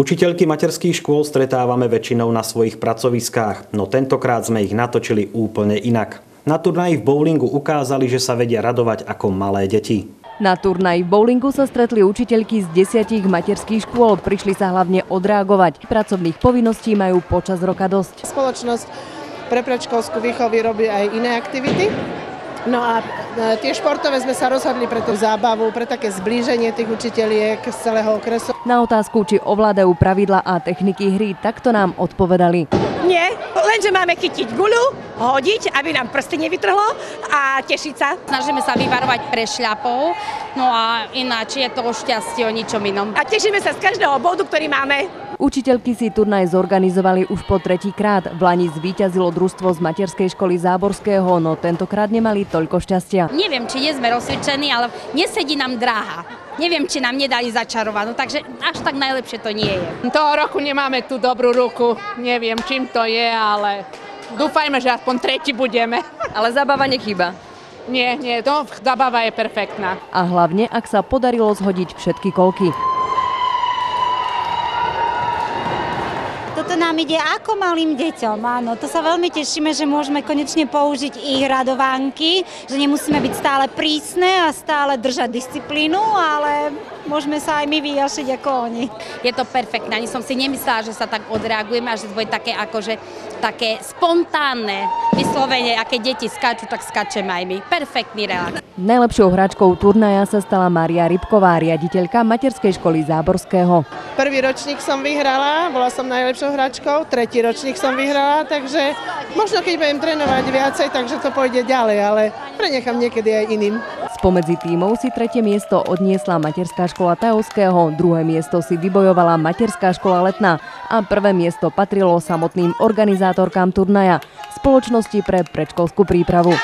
Učiteľky materských škôl stretávame väčšinou na svojich pracoviskách, no tentokrát sme ich natočili úplne inak. Na turnaji v bowlingu ukázali, že sa vedia radovať ako malé deti. Na turnaji v bowlingu sa stretli učiteľky z 10 materských škôl. Prišli sa hlavne odreagovať. Pracovných povinností majú počas roka dosť. Spoločnosť pre predškolskú výchovu robí aj iné aktivity. No a tie športové sme sa rozhodli pre tú zábavu, pre také zblíženie tých učiteľiek z celého okresu. Na otázku, či ovládajú pravidla a techniky hry, takto nám odpovedali. Nie, lenže máme chytiť guľu, hodiť, aby nám prsty nevytrhlo a tešiť sa. Snažíme sa vyvarovať prešľapov, no a ináč je to o šťastie, o ničom inom. A tešíme sa z každého bodu, ktorý máme. Učiteľky si turnaj zorganizovali už po 3. krát. V Lani zvíťazilo družstvo z materskej školy Záborského, no tentokrát nemali toľko šťastia. Neviem, či nie sme rozcvičení, ale nesedí nám dráha. Neviem, či nám nedali začarovanú, takže až tak najlepšie to nie je. Toho roku nemáme tú dobrú ruku, neviem, čím to je, ale dúfajme, že aspoň tretí budeme. Ale zábava nechýba. Nie, to zábava je perfektná. A hlavne, ak sa podarilo zhodiť všetky kolky. Toto nám ide ako malým deťom, áno. To sa veľmi tešíme, že môžeme konečne použiť ich radovánky, že nemusíme byť stále prísne a stále držať disciplínu, ale môžeme sa aj my vyjašiť ako oni. Je to perfektné, ani som si nemyslela, že sa tak odreagujeme a že to bude také akože také spontánne vyslovenie, aké deti skáču, tak skáčeme aj my. Perfektný relax. Najlepšou hráčkou turnaja sa stala Mária Rybková, riaditeľka materskej školy Záborského. Prvý ročník som vyhrala, bola som najlepšou hráčkou, tretí ročník som vyhrala, takže možno keď budem trénovať viacej, takže to pôjde ďalej, ale prenechám niekedy aj iným. Spomedzi tímov si 3. miesto odniesla materská škola Tajovského, 2. miesto si vybojovala materská škola Letná a 1. miesto patrilo samotným organizátorkám turnaja, spoločnosti pre predškolskú prípravu.